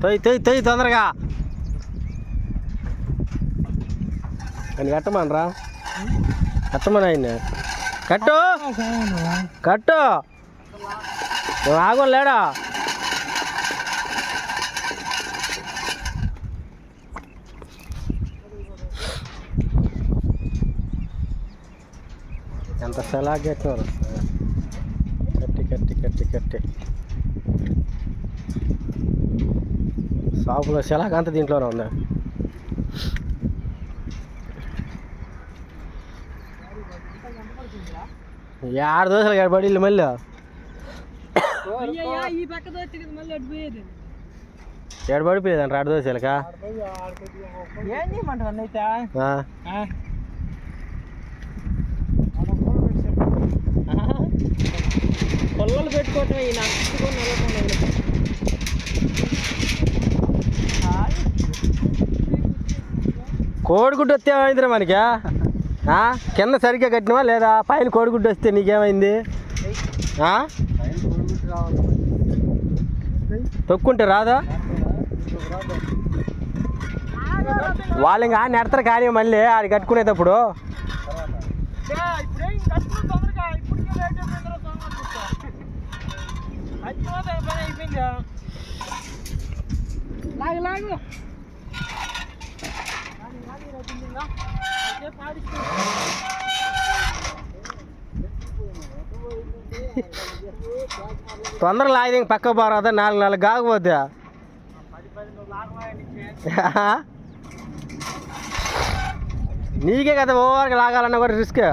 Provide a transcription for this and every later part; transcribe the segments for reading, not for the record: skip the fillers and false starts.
తొయ్యి తొందరగా అని కట్టమనరా కట్టమని ఆయన కట్టు కట్టు నువ్వు ఆగోని లేడా ఎంత సెలాగెట్టినారు కట్టి షాపులో సెలాగ్ అంత దీంట్లోనే ఉంది. ఆరు దోశలు పడి మళ్ళీ ఏడు పడిపోయేదండి ఆరు దోశలకా పొల్లలు పెట్టుకోవటం కోడిగుడ్డు వస్తే ఏమైందిరా మనకి కింద సరిగ్గా కట్టినవా లేదా పైన కోడిగుడ్డు వస్తే నీకేమైంది తొక్కుంటే రాదా వాళ్ళు ఇంకా నెడతారు కానీ మళ్ళీ ఆడి కట్టుకునేటప్పుడు తొందరగా లాగదు ఇంక పక్క పోరాదా 4 నెలలు కాకపోతే నీకే కదా ఓవర్గా లాగాలన్నా కూడా రిస్క్.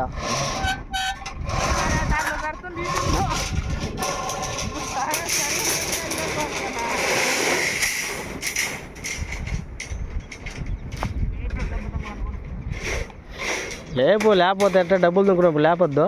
లేకపోతే ఎట్లా డబ్బులు దుంకున్నప్పుడు లేపొద్దు.